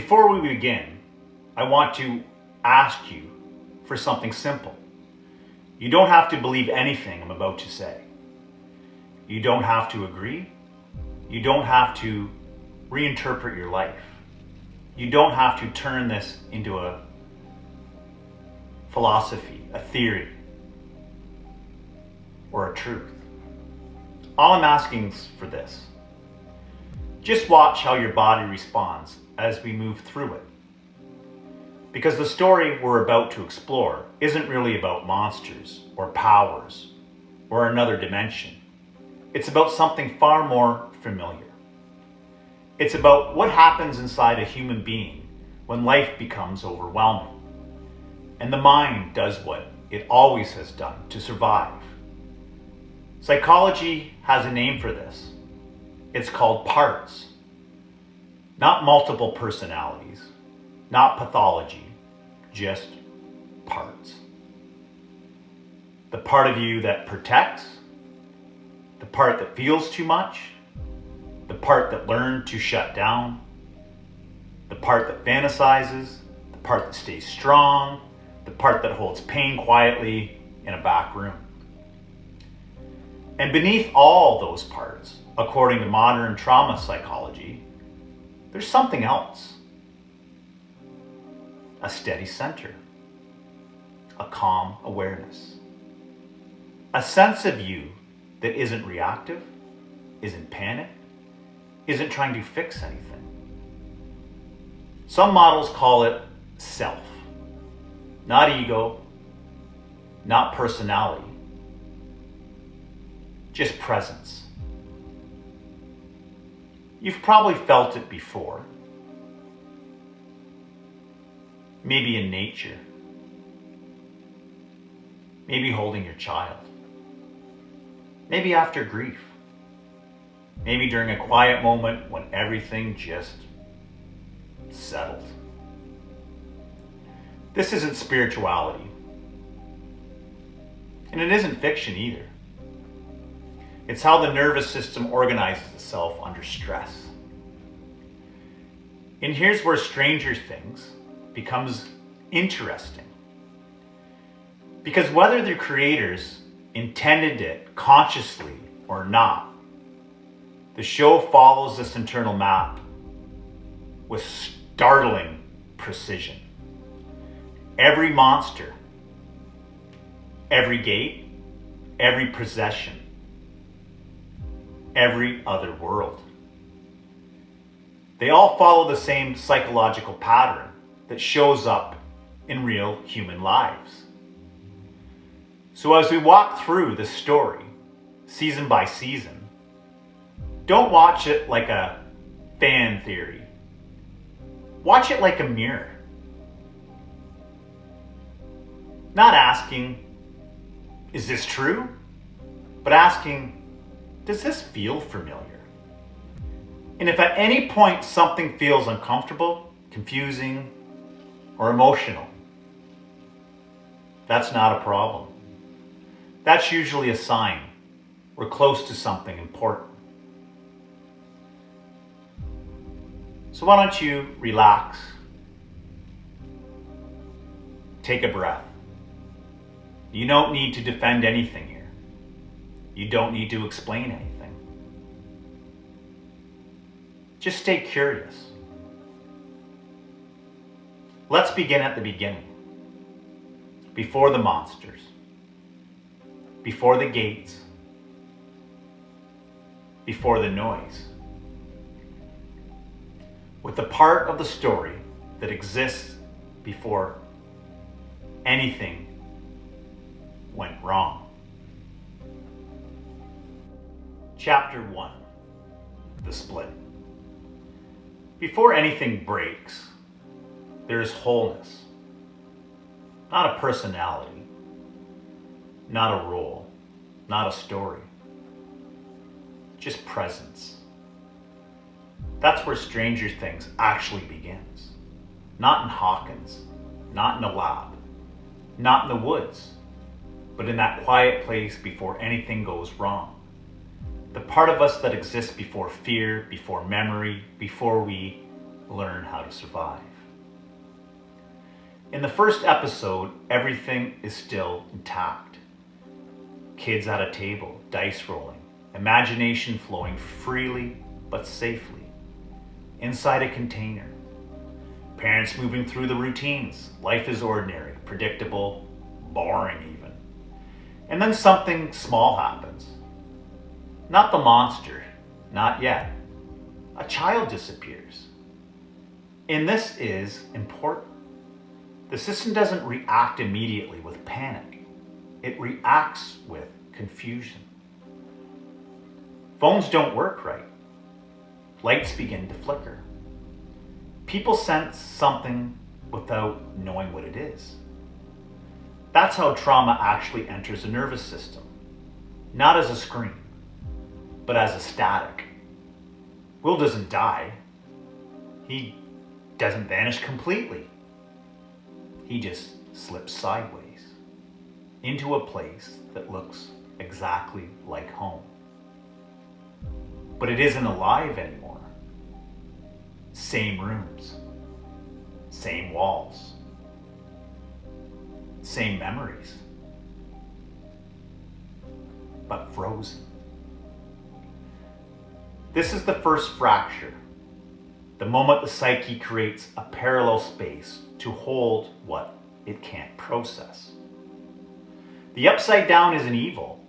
before we begin, I want to ask you for something simple. You don't have to believe anything I'm about to say. You don't have to agree. You don't have to reinterpret your life. You don't have to turn this into a philosophy, a theory, or a truth. All I'm asking is for this. Just watch how your body responds as we move through it. Because the story we're about to explore isn't really about monsters or powers or another dimension. It's about something far more familiar. It's about what happens inside a human being when life becomes overwhelming, and the mind does what it always has done to survive. Psychology has a name for this. It's called parts. Not multiple personalities, not pathology, just parts. The part of you that protects, the part that feels too much, the part that learned to shut down, the part that fantasizes, the part that stays strong, the part that holds pain quietly in a back room. And beneath all those parts, according to modern trauma psychology, there's something else. A steady center, a calm awareness, a sense of you that isn't reactive, isn't panicked, isn't trying to fix anything. Some models call it self, not ego, not personality, just presence. You've probably felt it before. Maybe in nature. Maybe holding your child. Maybe after grief. Maybe during a quiet moment when everything just settled. This isn't spirituality. And it isn't fiction either. It's how the nervous system organizes itself under stress. And here's where Stranger Things becomes interesting. Because whether the creators intended it consciously or not, the show follows this internal map with startling precision. Every monster, every gate, every possession, every other world. They all follow the same psychological pattern that shows up in real human lives. So as we walk through this story, season by season, don't watch it like a fan theory. Watch it like a mirror. Not asking, is this true? But asking, does this feel familiar? And if at any point something feels uncomfortable, confusing, or emotional, that's not a problem. That's usually a sign we're close to something important. So why don't you relax, take a breath. You don't need to defend anything here. You don't need to explain anything. Just stay curious. Let's begin at the beginning. Before the monsters. Before the gates. Before the noise. With the part of the story that exists before anything went wrong. Chapter 1. The Split. Before anything breaks, there is wholeness. Not a personality. Not a role. Not a story. Just presence. That's where Stranger Things actually begins. Not in Hawkins. Not in a lab. Not in the woods. But in that quiet place before anything goes wrong. The part of us that exists before fear, before memory, before we learn how to survive. In the first episode, everything is still intact. Kids at a table, dice rolling, imagination flowing freely but safely. Inside a container. Parents moving through the routines. Life is ordinary, predictable, boring even. And then something small happens. Not the monster, not yet. A child disappears. And this is important. The system doesn't react immediately with panic. It reacts with confusion. Phones don't work right. Lights begin to flicker. People sense something without knowing what it is. That's how trauma actually enters the nervous system. Not as a scream, but as a static. Will doesn't die. He doesn't vanish completely. He just slips sideways into a place that looks exactly like home. But it isn't alive anymore. Same rooms, same walls, same memories, but frozen. This is the first fracture, the moment the psyche creates a parallel space to hold what it can't process. The upside down isn't evil,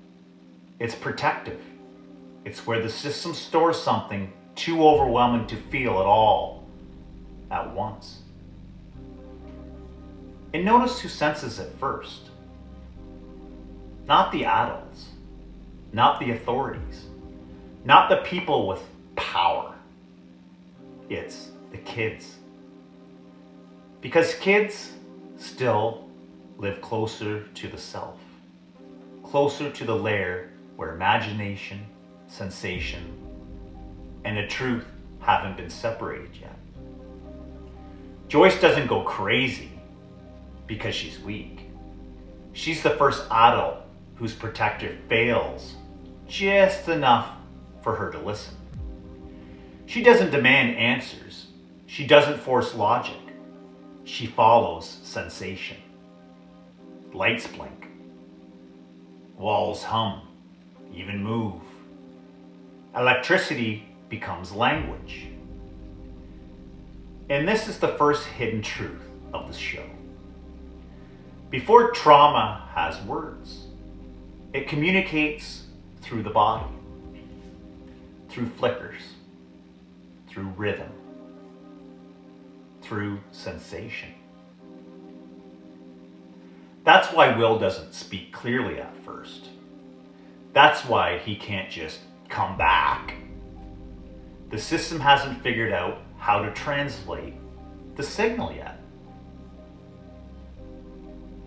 it's protective. It's where the system stores something too overwhelming to feel at all at once. And notice who senses it first. Not the adults, not the authorities, not the people with power. It's the kids. Because kids still live closer to the self, closer to the layer where imagination, sensation, and the truth haven't been separated yet. Joyce doesn't go crazy because she's weak. She's the first adult whose protector fails just enough for her to listen. She doesn't demand answers. She doesn't force logic. She follows sensation. Lights blink. Walls hum, even move. Electricity becomes language. And this is the first hidden truth of the show. Before trauma has words, it communicates through the body, through flickers, through rhythm, through sensation. That's why Will doesn't speak clearly at first. That's why he can't just come back. The system hasn't figured out how to translate the signal yet.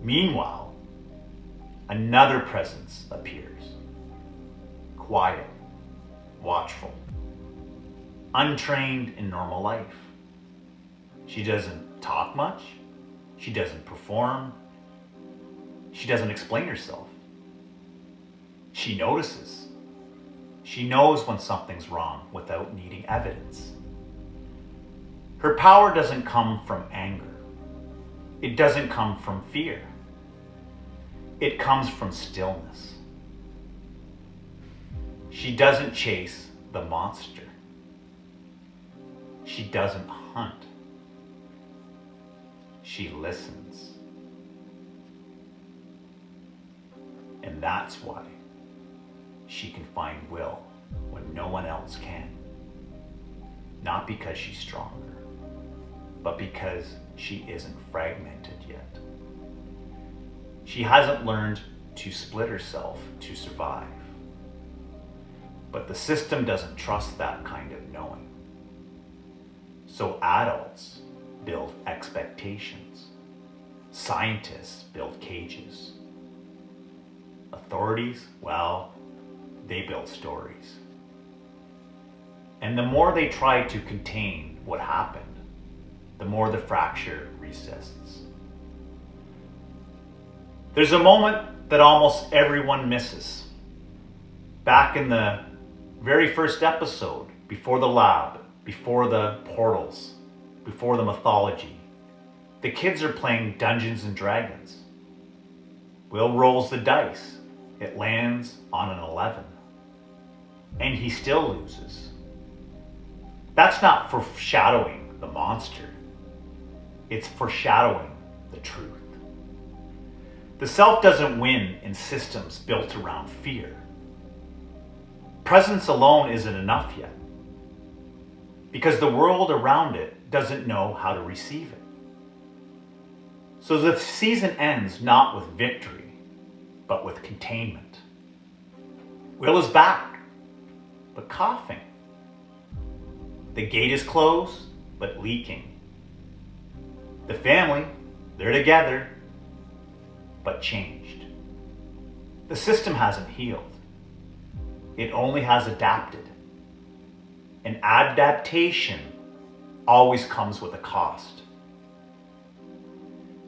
Meanwhile, another presence appears. Quiet, watchful, untrained in normal life. She doesn't talk much. She doesn't perform. She doesn't explain herself. She notices. She knows when something's wrong without needing evidence. Her power doesn't come from anger. It doesn't come from fear. It comes from stillness. She doesn't chase the monster. She doesn't hunt. She listens. And that's why she can find Will when no one else can. Not because she's stronger, but because she isn't fragmented yet. She hasn't learned to split herself to survive. But the system doesn't trust that kind of knowing. So adults build expectations. Scientists build cages. Authorities, well, they build stories. And the more they try to contain what happened, the more the fracture resists. There's a moment that almost everyone misses. Back in the very first episode, before the lab, before the portals, before the mythology, the kids are playing Dungeons and Dragons. Will rolls the dice. It lands on an 11. And he still loses. That's not foreshadowing the monster. It's foreshadowing the truth. The self doesn't win in systems built around fear. Presence alone isn't enough yet, because the world around it doesn't know how to receive it. So the season ends not with victory, but with containment. Will is back, but coughing. The gate is closed, but leaking. The family, they're together, but changed. The system hasn't healed. It only has adapted. And adaptation always comes with a cost.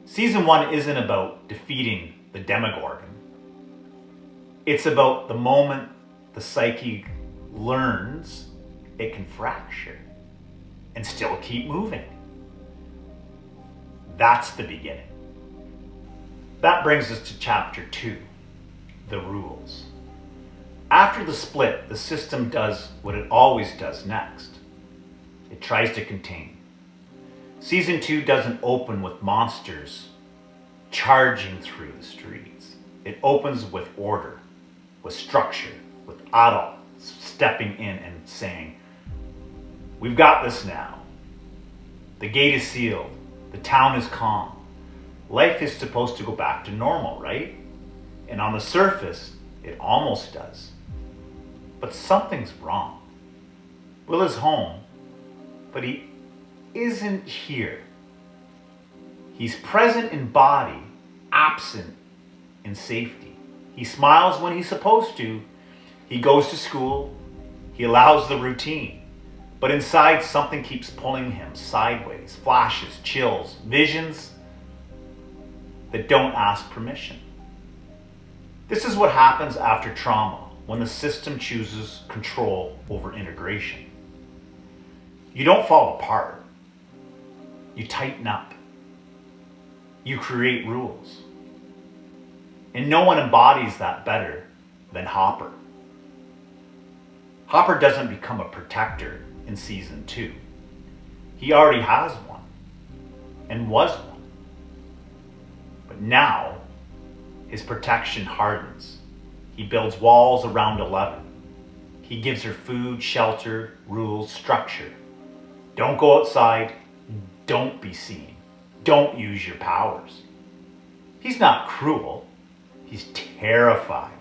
Season 1 isn't about defeating the Demogorgon. It's about the moment the psyche learns it can fracture and still keep moving. That's the beginning. That brings us to chapter 2, the rules. After the split, the system does what it always does next. It tries to contain. Season 2 doesn't open with monsters charging through the streets. It opens with order, with structure, with adults stepping in and saying, "We've got this now. The gate is sealed. The town is calm. Life is supposed to go back to normal, right?" And on the surface, it almost does. But something's wrong. Will is home, but he isn't here. He's present in body, absent in safety. He smiles when he's supposed to. He goes to school. He allows the routine. But inside, something keeps pulling him sideways. Flashes, chills, visions that don't ask permission. This is what happens after trauma, when the system chooses control over integration. You don't fall apart. You tighten up. You create rules. And no one embodies that better than Hopper. Hopper doesn't become a protector in season 2. He already has one and was one. But now his protection hardens. He builds walls around 11. He gives her food, shelter, rules, structure. Don't go outside. Don't be seen. Don't use your powers. He's not cruel. He's terrified,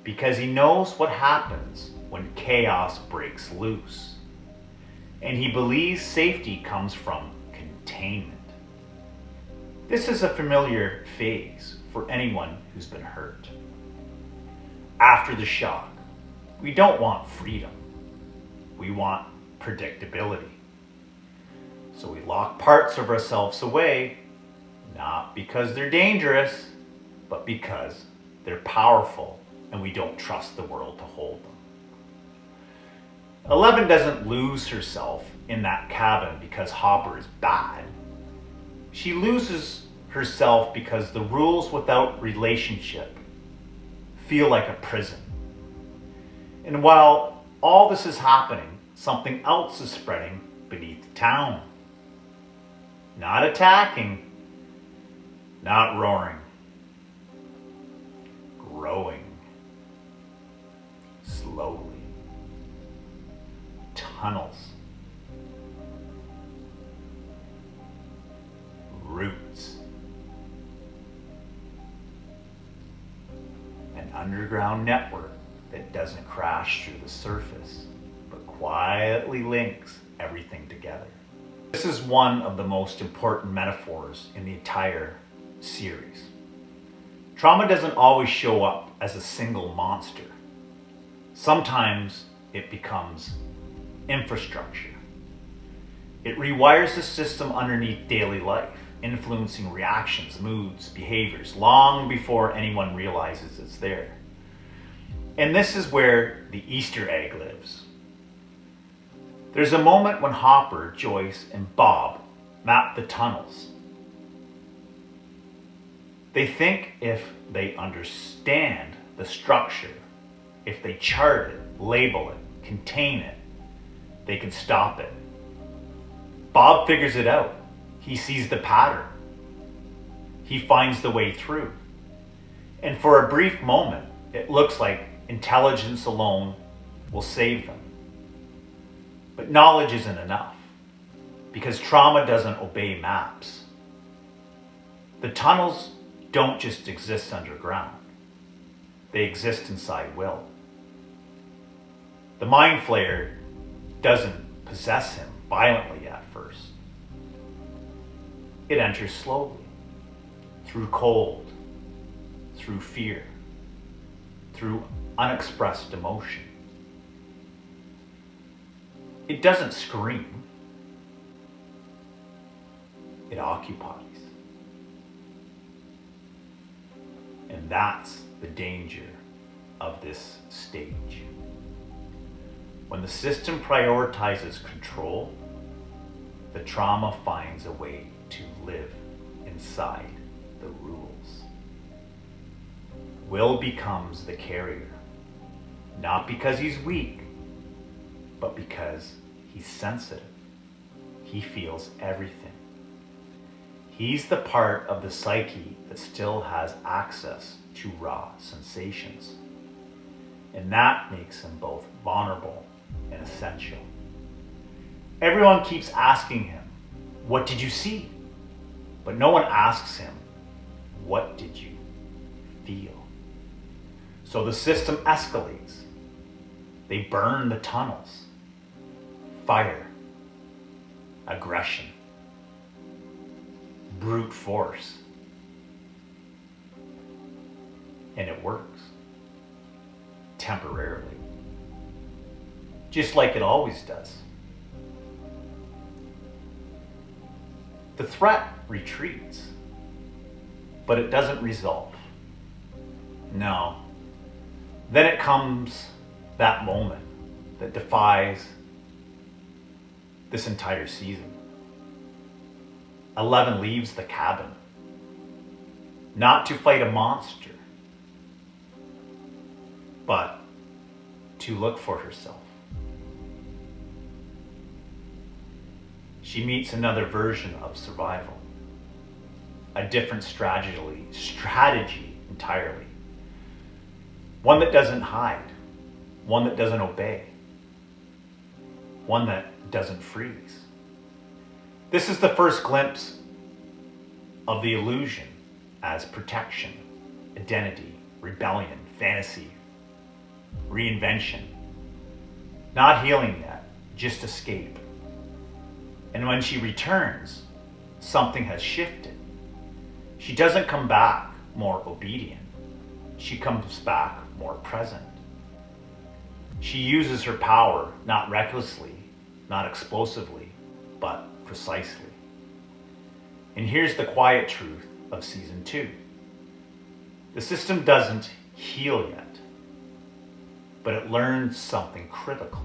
because he knows what happens when chaos breaks loose. And he believes safety comes from containment. This is a familiar phase for anyone who's been hurt. After the shock, we don't want freedom. We want predictability. So we lock parts of ourselves away, not because they're dangerous, but because they're powerful and we don't trust the world to hold them. 11 doesn't lose herself in that cabin because Hopper is bad. She loses herself because the rules without relationship feel like a prison. And while all this is happening, something else is spreading beneath the town. Not attacking, not roaring, growing slowly. Tunnels, roots, an underground network that doesn't crash through the surface, but quietly links everything together. This is one of the most important metaphors in the entire series. Trauma doesn't always show up as a single monster. Sometimes it becomes infrastructure. It rewires the system underneath daily life, influencing reactions, moods, behaviors, long before anyone realizes it's there. And this is where the Easter egg lives. There's a moment when Hopper, Joyce, and Bob map the tunnels. They think if they understand the structure, if they chart it, label it, contain it, they can stop it. Bob figures it out. He sees the pattern. He finds the way through. And for a brief moment, it looks like intelligence alone will save them. But knowledge isn't enough, because trauma doesn't obey maps. The tunnels don't just exist underground. They exist inside Will. The mind flayer doesn't possess him violently at first. It enters slowly, through cold, through fear, through unexpressed emotion. It doesn't scream. It occupies. And that's the danger of this stage. When the system prioritizes control, the trauma finds a way to live inside the rules. Will becomes the carrier, not because he's weak, but because he's sensitive. He feels everything. He's the part of the psyche that still has access to raw sensations. And that makes him both vulnerable and essential. Everyone keeps asking him, "What did you see?" But no one asks him, "What did you feel?" So the system escalates. They burn the tunnels. Fire, aggression, brute force. And it works. Temporarily. Just like it always does. The threat retreats, but it doesn't resolve. No. Then it comes that moment that defies this entire season. 11 leaves the cabin, not to fight a monster, but to look for herself. She meets another version of survival, a different strategy entirely. One that doesn't hide, one that doesn't obey, one that doesn't freeze. This is the first glimpse of the illusion as protection, identity, rebellion, fantasy, reinvention. Not healing yet, just escape. And when she returns, something has shifted. She doesn't come back more obedient. She comes back more present. She uses her power not recklessly, not explosively, but precisely. And here's the quiet truth of season 2. The system doesn't heal yet, but it learns something critical.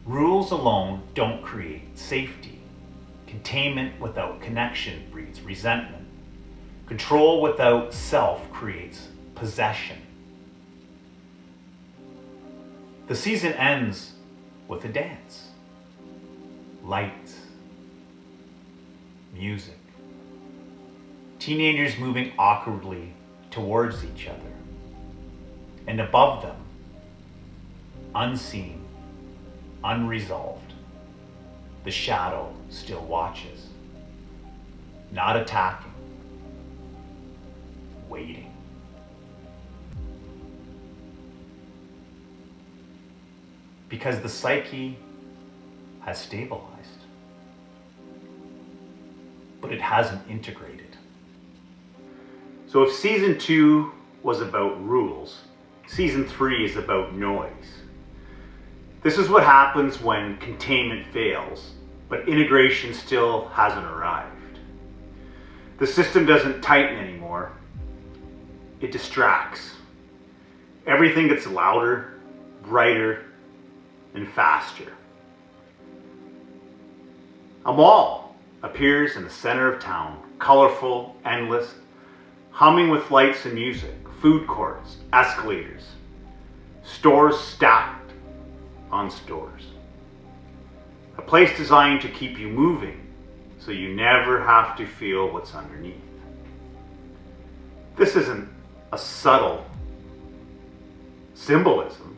Rules alone don't create safety. Containment without connection breeds resentment. Control without self creates possession. The season ends with a dance. Lights. Music. Teenagers moving awkwardly towards each other. And above them, unseen, unresolved, the shadow still watches. Not attacking. Waiting. Because the psyche has stabilized, but it hasn't integrated. So if season 2 was about rules, season 3 is about noise. This is what happens when containment fails, but integration still hasn't arrived. The system doesn't tighten anymore. It distracts. Everything gets louder, brighter and faster. A mall appears in the center of town, colorful, endless, humming with lights and music, food courts, escalators, stores stacked on stores. A place designed to keep you moving so you never have to feel what's underneath. This isn't a subtle symbolism.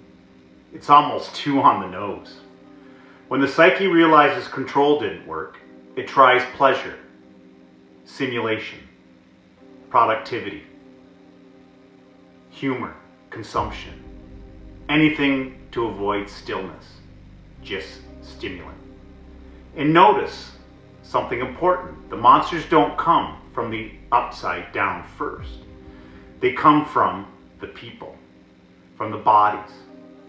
It's almost too on the nose. When the psyche realizes control didn't work, it tries pleasure, simulation, productivity, humor, consumption, anything to avoid stillness, just stimulant. And notice something important. The monsters don't come from the upside down first. They come from the people, from the bodies,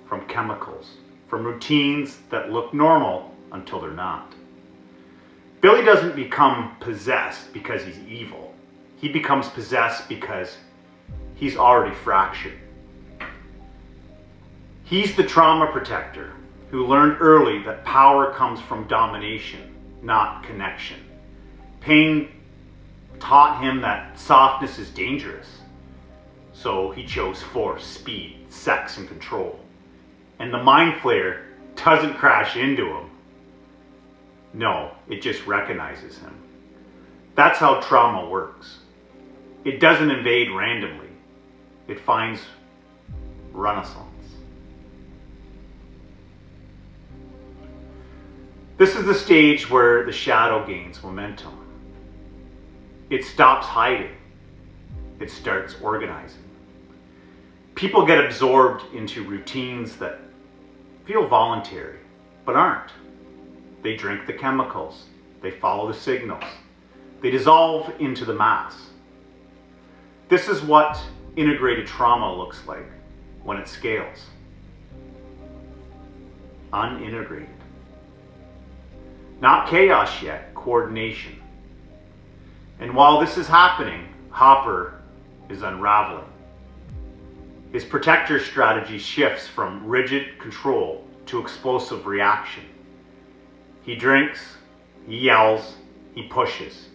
from chemicals, from routines that look normal until they're not. Billy doesn't become possessed because he's evil. He becomes possessed because he's already fractured. He's the trauma protector who learned early that power comes from domination, not connection. Pain taught him that softness is dangerous. So he chose force, speed, sex, and control. And the mind flayer doesn't crash into him. No, it just recognizes him. That's how trauma works. It doesn't invade randomly. It finds renaissance. This is the stage where the shadow gains momentum. It stops hiding. It starts organizing. People get absorbed into routines that feel voluntary, but aren't. They drink the chemicals. They follow the signals. They dissolve into the mass. This is what integrated trauma looks like when it scales. Unintegrated. Not chaos yet, coordination. And while this is happening, Hopper is unraveling. His protector strategy shifts from rigid control to explosive reaction. He drinks, he yells, he pushes.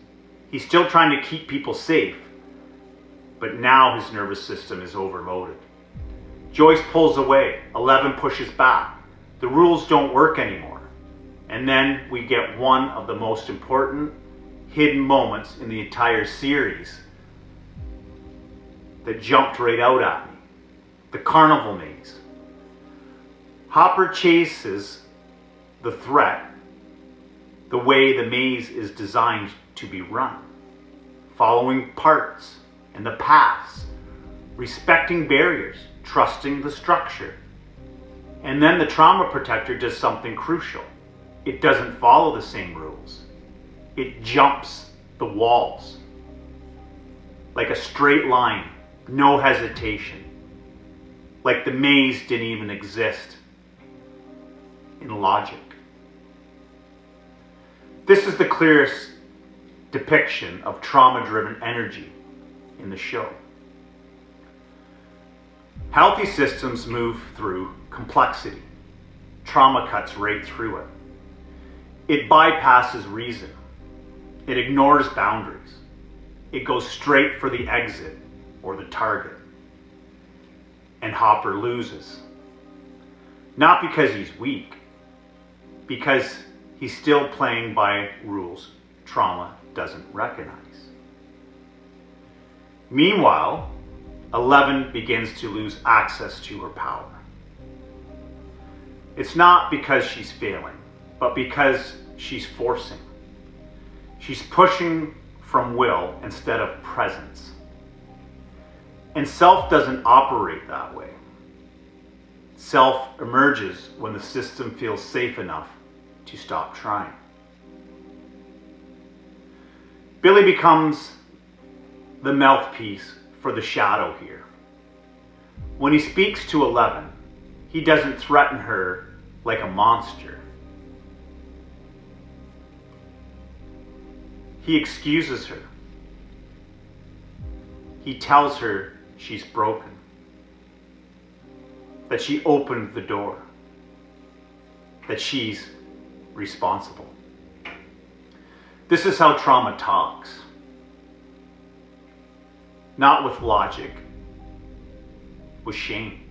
He's still trying to keep people safe, but now his nervous system is overloaded. Joyce pulls away, 11 pushes back. The rules don't work anymore. And then we get one of the most important hidden moments in the entire series that jumped right out at me. The carnival maze. Hopper chases the threat the way the maze is designed to be run, following parts and the paths, respecting barriers, trusting the structure. And then the trauma protector does something crucial. It doesn't follow the same rules. It jumps the walls like a straight line, no hesitation, like the maze didn't even exist in logic. This is the clearest depiction of trauma-driven energy in the show. Healthy systems move through complexity. Trauma cuts right through it. It bypasses reason. It ignores boundaries. It goes straight for the exit or the target. And Hopper loses. Not because he's weak, because he's still playing by rules trauma doesn't recognize. Meanwhile, 11 begins to lose access to her power. It's not because she's failing, but because she's forcing. She's pushing from will instead of presence. And self doesn't operate that way. Self emerges when the system feels safe enough to stop trying. Billy becomes the mouthpiece for the shadow here. When he speaks to 11, he doesn't threaten her like a monster. He excuses her. He tells her she's broken. that she opened the door, that she's responsible. This is how trauma talks. Not with logic, with shame.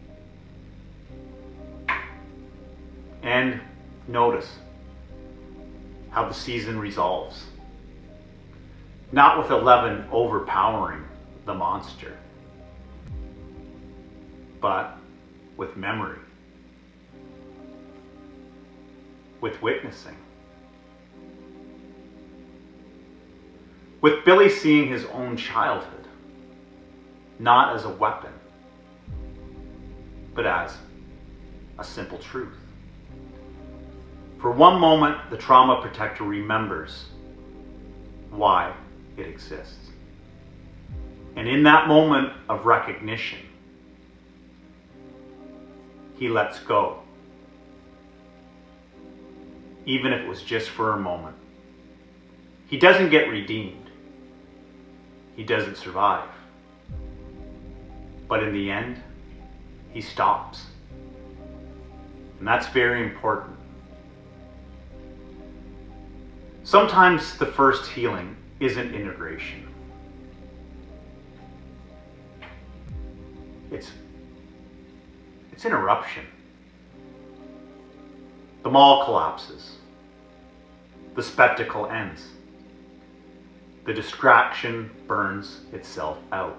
And notice how the season resolves. Not with 11 overpowering the monster, but with memory, with witnessing. With Billy seeing his own childhood, not as a weapon, but as a simple truth. For one moment, the trauma protector remembers why it exists. And in that moment of recognition, he lets go. Even if it was just for a moment. He doesn't get redeemed. He doesn't survive. But in the end, he stops. And that's very important. Sometimes the first healing isn't integration. It's interruption. The mall collapses. The spectacle ends. The distraction burns itself out.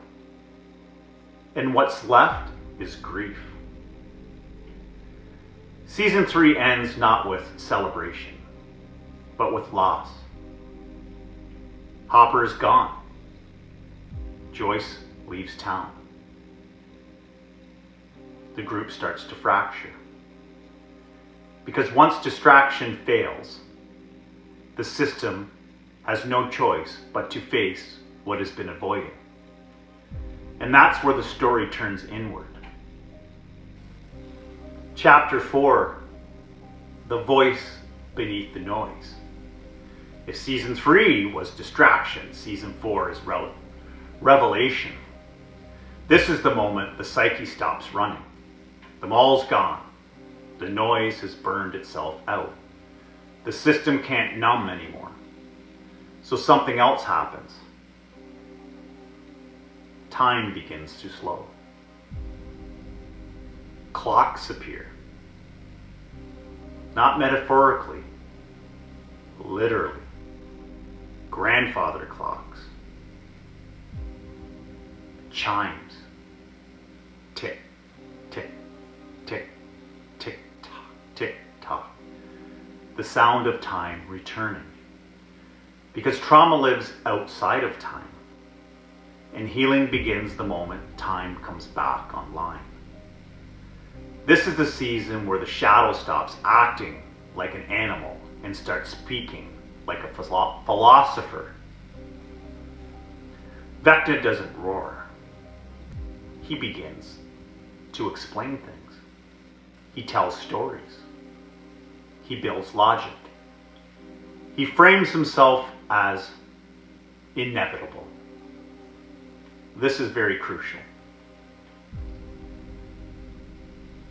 And what's left is grief. Season 3 ends not with celebration, but with loss. Hopper is gone. Joyce leaves town. The group starts to fracture. Because once distraction fails, the system has no choice but to face what has been avoiding. And that's where the story turns inward. Chapter 4, the voice beneath the noise. If season 3 was distraction, season 4 is revelation. This is the moment the psyche stops running. The mall's gone. The noise has burned itself out. The system can't numb anymore. So something else happens. Time begins to slow. Clocks appear. Not metaphorically, literally. Grandfather clocks. Chimes. Tick, tick, tick, tick, tock, tick, tock. The sound of time returning. Because trauma lives outside of time. And healing begins the moment time comes back online. This is the season where the shadow stops acting like an animal and starts speaking like a philosopher. Vecna doesn't roar. He begins to explain things. He tells stories. He builds logic. He frames himself as inevitable. This is very crucial.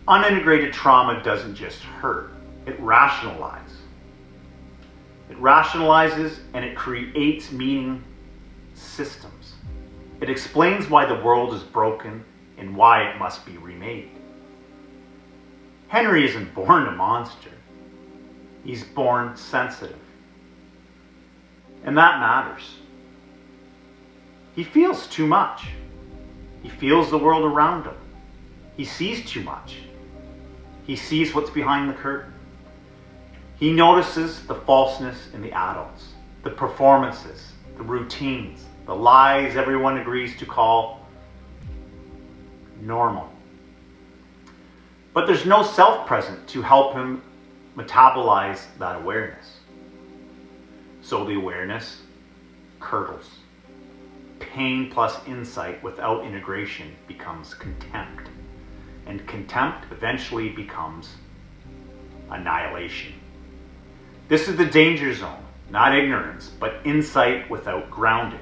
Unintegrated trauma doesn't just hurt, it rationalizes. It rationalizes and it creates meaning systems. It explains why the world is broken and why it must be remade. Henry isn't born a monster. He's born sensitive. And that matters. He feels too much. He feels the world around him. He sees too much. He sees what's behind the curtain. He notices the falseness in the adults, the performances, the routines, the lies everyone agrees to call normal. But there's no self present to help him metabolize that awareness. So the awareness curdles. Pain plus insight without integration becomes contempt. And contempt eventually becomes annihilation. This is the danger zone, not ignorance, but insight without grounding.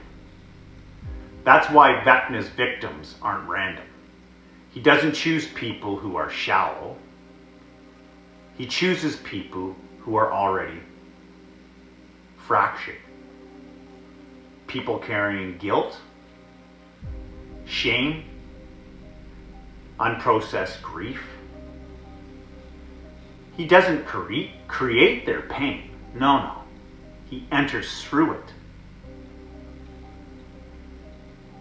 That's why Vecna's victims aren't random. He doesn't choose people who are shallow. He chooses people who are already fractured. People carrying guilt, shame, unprocessed grief. He doesn't create their pain. No. He enters through it.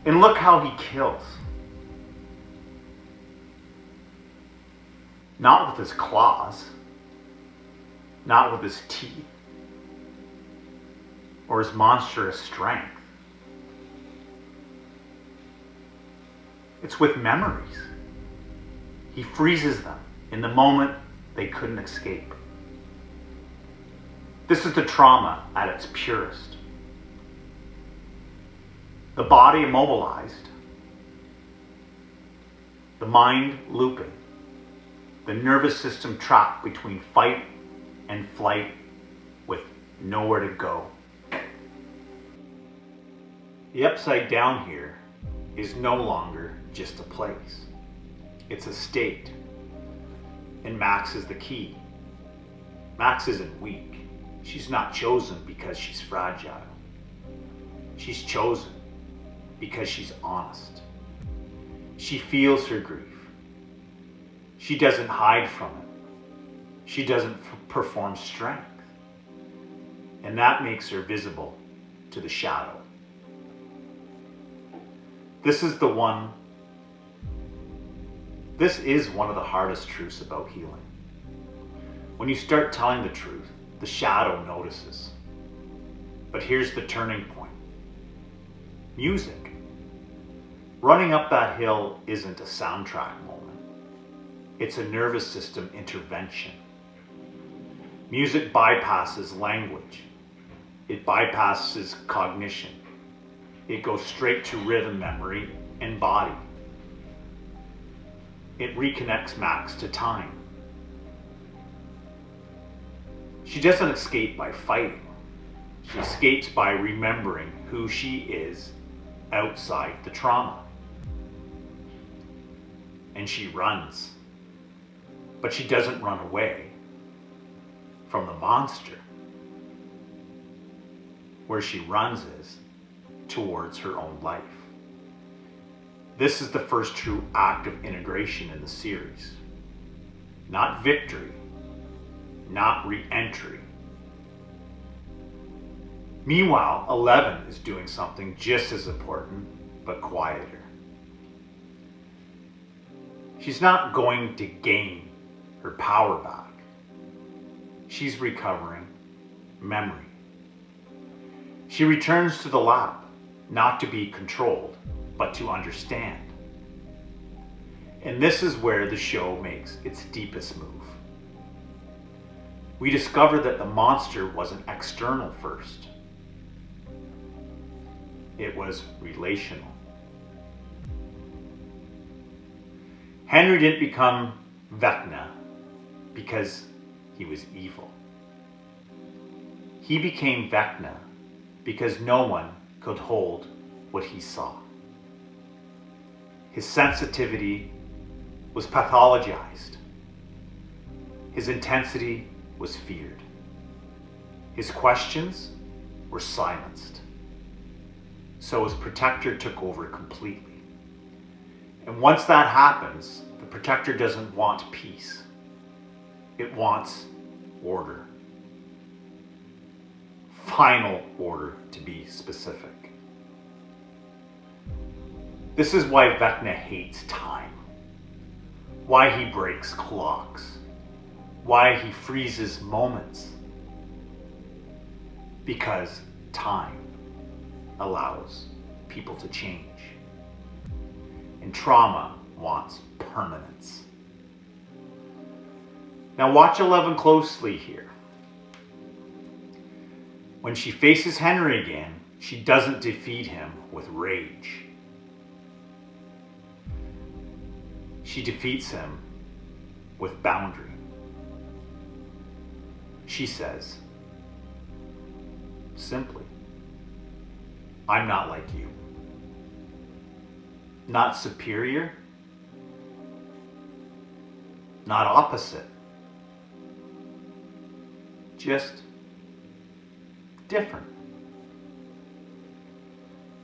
And look how he kills. Not with his claws, not with his teeth, or his monstrous strength. It's with memories. He freezes them in the moment they couldn't escape. This is the trauma at its purest. The body immobilized, the mind looping, the nervous system trapped between fight and flight with nowhere to go. The upside down here is no longer just a place. It's a state. And Max is the key. Max isn't weak. She's not chosen because she's fragile. She's chosen because she's honest. She feels her grief. She doesn't hide from it. She doesn't perform strength. And that makes her visible to the shadow. This is one of the hardest truths about healing. When you start telling the truth, the shadow notices. But here's the turning point. Music. Running up that hill isn't a soundtrack moment. It's a nervous system intervention. Music bypasses language. It bypasses cognition. It goes straight to rhythm, memory, and body. It reconnects Max to time. She doesn't escape by fighting. She escapes by remembering who she is outside the trauma. And she runs. But she doesn't run away from the monster. Where she runs is towards her own life. This is the first true act of integration in the series. Not victory, not re-entry. Meanwhile, 11 is doing something just as important, but quieter. She's not going to gain her power back. She's recovering memory. She returns to the lab, not to be controlled, but to understand. And this is where the show makes its deepest move. We discover that the monster wasn't external first. It was relational. Henry didn't become Vecna because he was evil. He became Vecna because no one could hold what he saw. His sensitivity was pathologized. His intensity was feared. His questions were silenced. So his protector took over completely. And once that happens, the protector doesn't want peace. It wants order. Final order, to be specific. This is why Vecna hates time. Why he breaks clocks. Why he freezes moments. Because time allows people to change. And trauma wants permanence. Now watch 11 closely here. When she faces Henry again, she doesn't defeat him with rage. She defeats him with boundary. She says, simply, I'm not like you. Not superior, not opposite. Just different.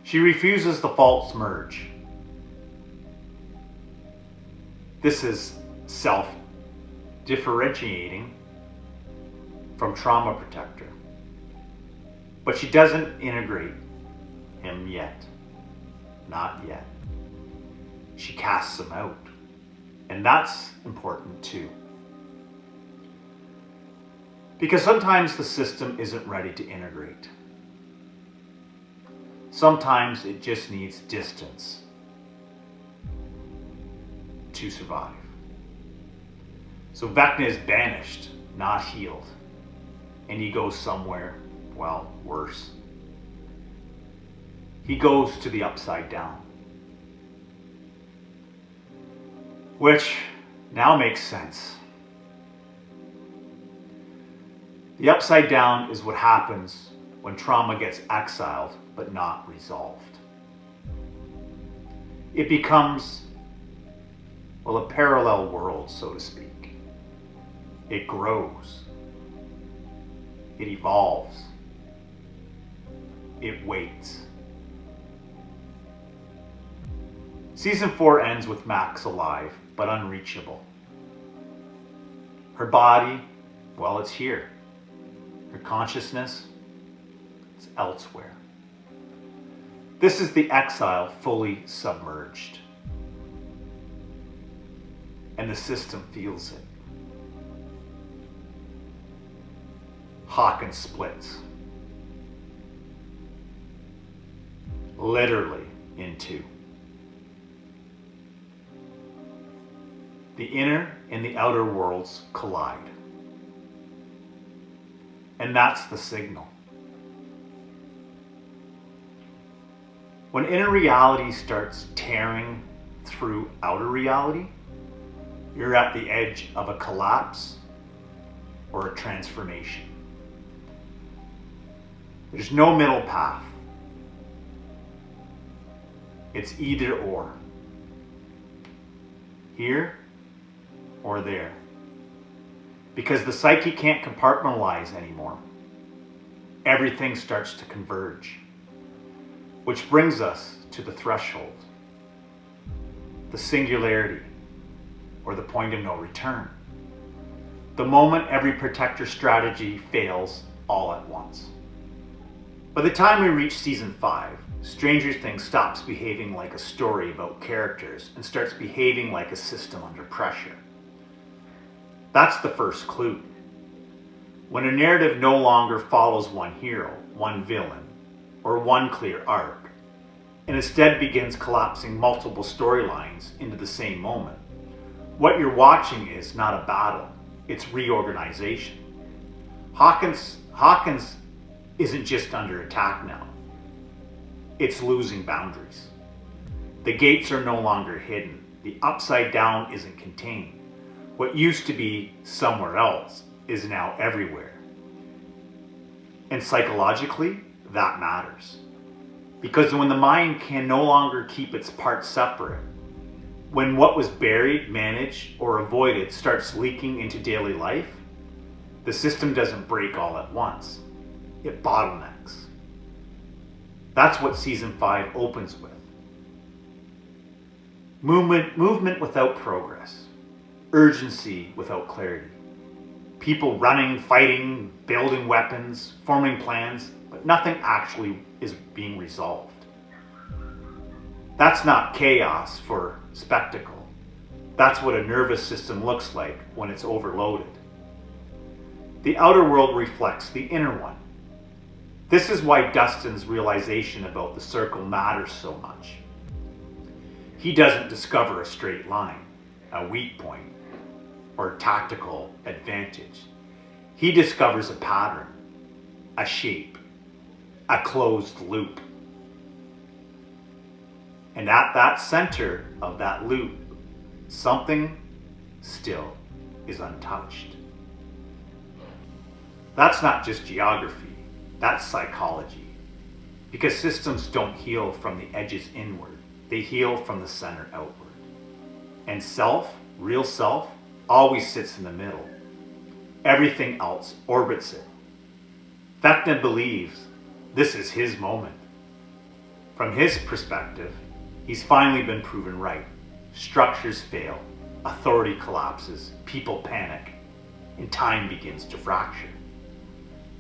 She refuses the false merge. This is self-differentiating from trauma protector. But she doesn't integrate him yet. Not yet. She casts him out. And that's important too. Because sometimes the system isn't ready to integrate. Sometimes it just needs distance to survive. So Vecna is banished, not healed. And he goes somewhere, well, worse. He goes to the upside down. Which now makes sense. The upside down is what happens when trauma gets exiled but not resolved. It becomes, well, a parallel world, so to speak. It grows. It evolves. It waits. Season 4 ends with Max alive, but unreachable. Her body, well, it's here. Her consciousness, it's elsewhere. This is the exile fully submerged. And the system feels it. Hawkins splits. Literally in two. The inner and the outer worlds collide. And that's the signal. When inner reality starts tearing through outer reality, you're at the edge of a collapse or a transformation. There's no middle path. It's either or. Here or there. Because the psyche can't compartmentalize anymore. Everything starts to converge. Which brings us to the threshold. The singularity, or the point of no return. The moment every protector strategy fails all at once. By the time we reach season 5, Stranger Things stops behaving like a story about characters and starts behaving like a system under pressure. That's the first clue. When a narrative no longer follows one hero, one villain, or one clear arc, and instead begins collapsing multiple storylines into the same moment, what you're watching is not a battle, it's reorganization. Hawkins isn't just under attack now. It's losing boundaries. The gates are no longer hidden. The upside down isn't contained. What used to be somewhere else is now everywhere. And psychologically, that matters. Because when the mind can no longer keep its parts separate, when what was buried, managed, or avoided starts leaking into daily life, the system doesn't break all at once. It bottlenecks. That's what season 5 opens with. Movement without progress. Urgency without clarity. People running, fighting, building weapons, forming plans, but nothing actually is being resolved. That's not chaos for spectacle. That's what a nervous system looks like when it's overloaded. The outer world reflects the inner one. This is why Dustin's realization about the circle matters so much. He doesn't discover a straight line, a weak point, or a tactical advantage. He discovers a pattern, a shape, a closed loop. And at that center of that loop, something still is untouched. That's not just geography, that's psychology. Because systems don't heal from the edges inward, they heal from the center outward. And self, real self, always sits in the middle. Everything else orbits it. Vecna believes this is his moment. From his perspective, he's finally been proven right. Structures fail, authority collapses, people panic, and time begins to fracture.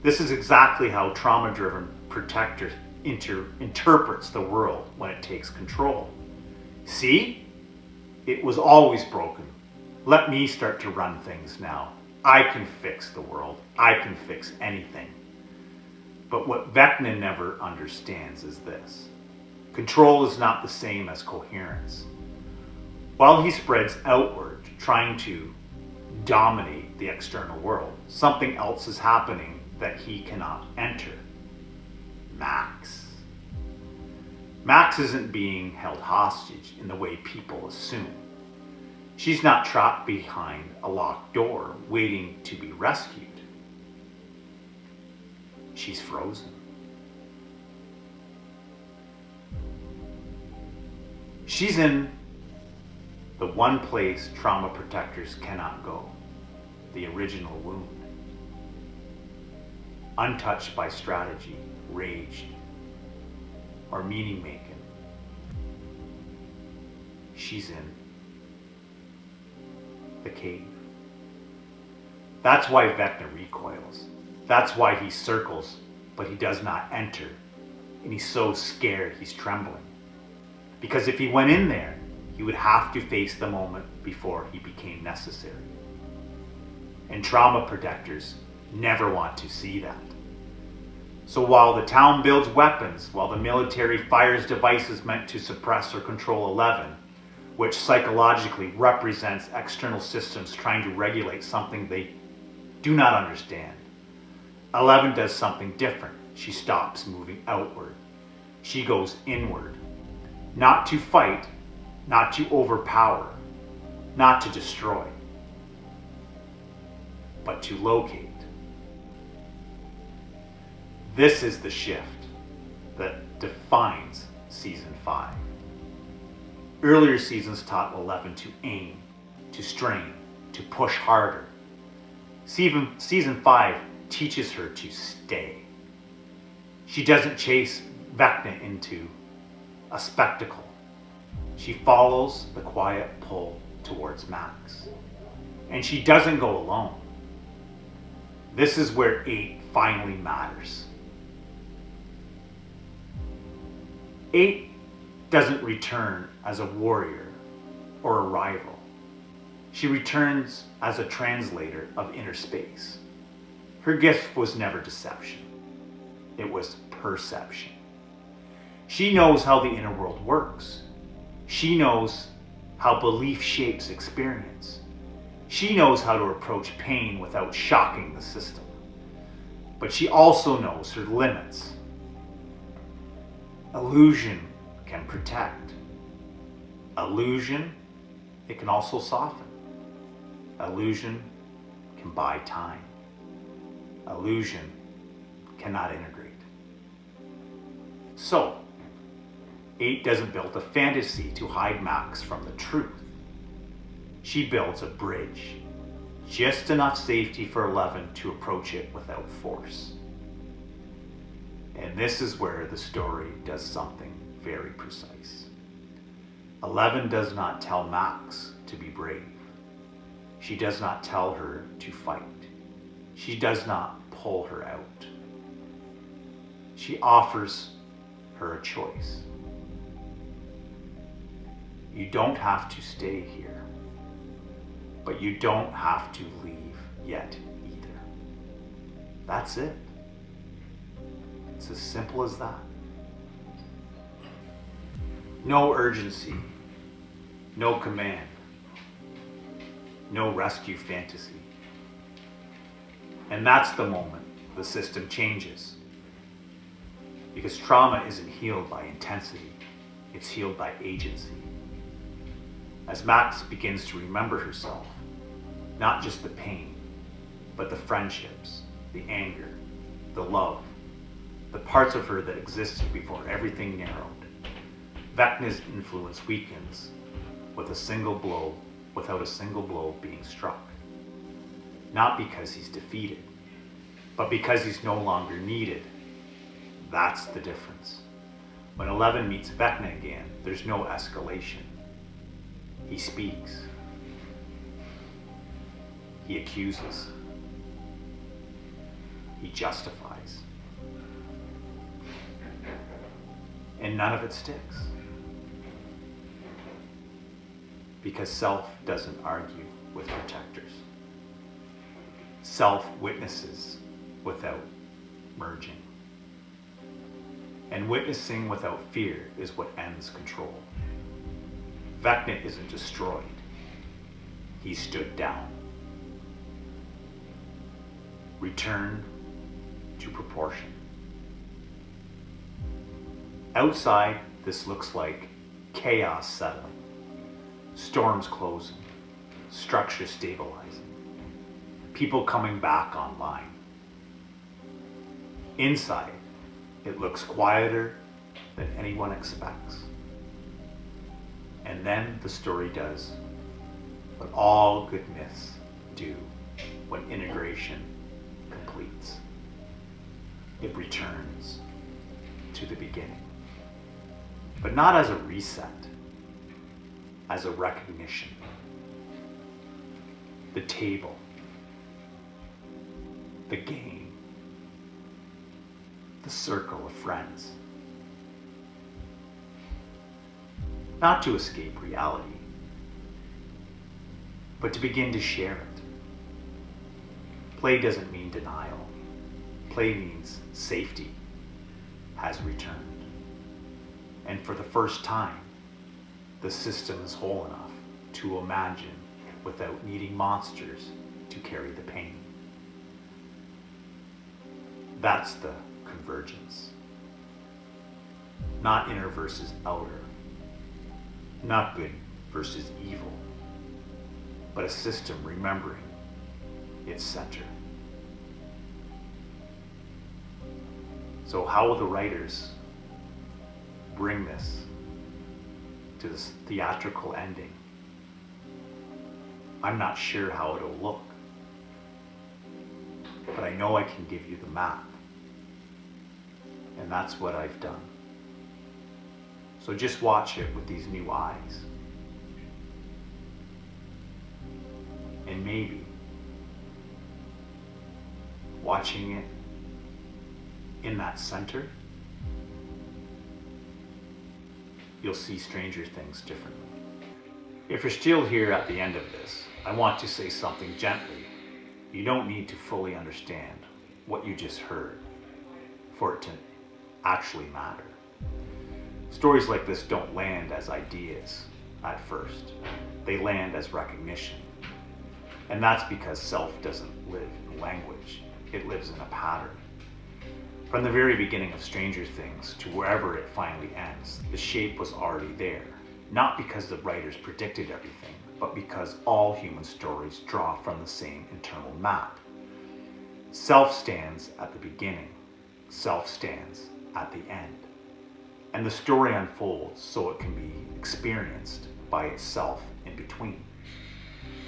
This is exactly how trauma-driven protector interprets the world when it takes control. See? It was always broken. Let me start to run things now. I can fix the world. I can fix anything. But what Vecna never understands is this. Control is not the same as coherence. While he spreads outward, trying to dominate the external world, something else is happening that he cannot enter. Max. Max isn't being held hostage in the way people assume. She's not trapped behind a locked door waiting to be rescued. She's frozen. She's in the one place trauma protectors cannot go, the original wound. Untouched by strategy, rage, or meaning making. She's in the cave. That's why Vecna recoils. That's why he circles, but he does not enter. And he's so scared he's trembling. Because if he went in there, he would have to face the moment before he became necessary. And trauma protectors never want to see that. So while the town builds weapons, while the military fires devices meant to suppress or control 11, which psychologically represents external systems trying to regulate something they do not understand, 11 does something different. She stops moving outward. She goes inward. Not to fight, not to overpower, not to destroy, but to locate. This is the shift that defines Season 5. Earlier seasons taught 11 to aim, to strain, to push harder. Season 5 teaches her to stay. She doesn't chase Vecna into a spectacle. She follows the quiet pull towards Max. And she doesn't go alone. This is where 8 finally matters. 8 doesn't return as a warrior or a rival. She returns as a translator of inner space. Her gift was never deception. It was perception. She knows how the inner world works. She knows how belief shapes experience. She knows how to approach pain without shocking the system. But she also knows her limits. Illusion can protect. Illusion, it can also soften. Illusion can buy time. Illusion cannot integrate. So, 8 doesn't build a fantasy to hide Max from the truth. She builds a bridge, just enough safety for 11 to approach it without force. And this is where the story does something very precise. 11 does not tell Max to be brave. She does not tell her to fight. She does not pull her out. She offers her a choice. You don't have to stay here, but you don't have to leave yet either. That's it. It's as simple as that. No urgency, no command, no rescue fantasy. And that's the moment the system changes. Because trauma isn't healed by intensity, it's healed by agency. As Max begins to remember herself, not just the pain, but the friendships, the anger, the love, the parts of her that existed before everything narrowed, Vecna's influence weakens with a single blow without a single blow being struck. Not because he's defeated, but because he's no longer needed. That's the difference. When 11 meets Vecna again, there's no escalation. He speaks. He accuses. He justifies. And none of it sticks. Because self doesn't argue with protectors. Self witnesses without merging. And witnessing without fear is what ends control. Vecna isn't destroyed. He stood down. Return to proportion. Outside, this looks like chaos settling, storms closing, structure stabilizing, people coming back online. Inside, it looks quieter than anyone expects. And then the story does what all good myths do when integration completes. It returns to the beginning. But not as a reset, as a recognition. The table, the game, the circle of friends. Not to escape reality, but to begin to share it. Play doesn't mean denial. Play means safety has returned. And for the first time, the system is whole enough to imagine without needing monsters to carry the pain. That's the convergence. Not inner versus outer. Not good versus evil. But a system remembering its center. So how will the writers bring this to this theatrical ending? I'm not sure how it'll look, but I know I can give you the map, and that's what I've done. So just watch it with these new eyes, and maybe watching it in that center, you'll see Stranger Things differently. If you're still here at the end of this, I want to say something gently. You don't need to fully understand what you just heard for it to actually matter. Stories like this don't land as ideas at first. They land as recognition. And that's because self doesn't live in language. It lives in a pattern. From the very beginning of Stranger Things to wherever it finally ends, the shape was already there. Not because the writers predicted everything, but because all human stories draw from the same internal map. Self stands at the beginning. Self stands at the end. And the story unfolds so it can be experienced by itself in between.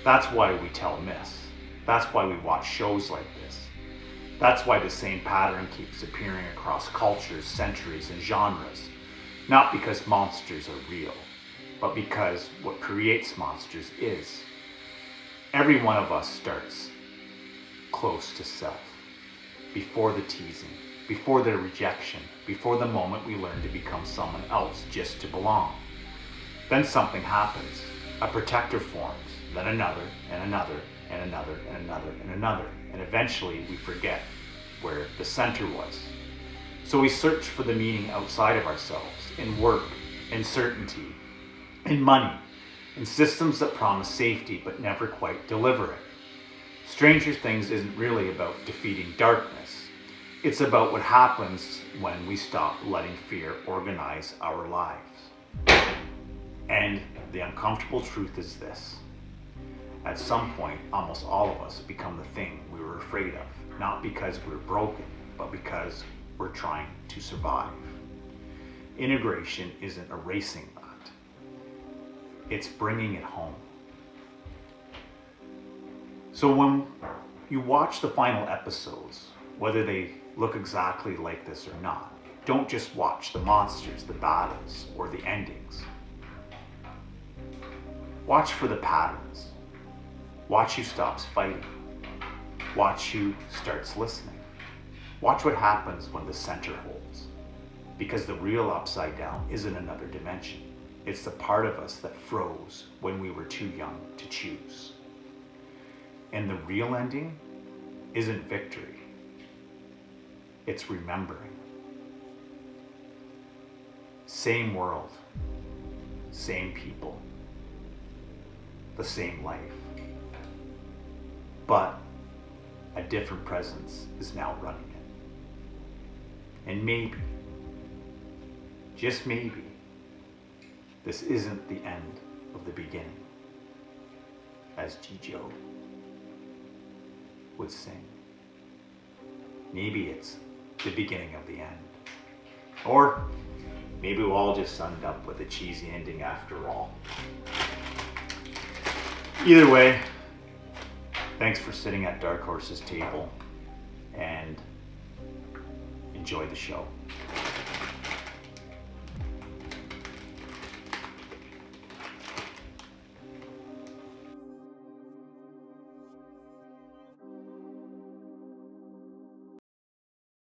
That's why we tell myths. That's why we watch shows like this. That's why the same pattern keeps appearing across cultures, centuries, and genres. Not because monsters are real, but because what creates monsters is. Every one of us starts close to self, before the teasing, before the rejection, before the moment we learn to become someone else just to belong. Then something happens. A protector forms, then another, and another, and another, and another, and another. And eventually we forget where the center was. So we search for the meaning outside of ourselves, in work, in certainty, in money, in systems that promise safety but never quite deliver it. Stranger Things isn't really about defeating darkness. It's about what happens when we stop letting fear organize our lives. And the uncomfortable truth is this. At some point, almost all of us become the thing we were afraid of, not because we're broken, but because we're trying to survive. Integration isn't erasing that. It's bringing it home. So when you watch the final episodes, whether they look exactly like this or not, don't just watch the monsters, the battles, or the endings. Watch for the patterns. Watch who stops fighting. Watch who starts listening. Watch what happens when the center holds. Because the real upside down isn't another dimension. It's the part of us that froze when we were too young to choose. And the real ending isn't victory. It's remembering. Same world, same people, the same life. But a different presence is now running it. And maybe, just maybe, this isn't the end of the beginning, as Jijo would sing. Maybe it's the beginning of the end. Or maybe we'll all just end up with a cheesy ending after all. Either way, thanks for sitting at Dark Horse's table and enjoy the show.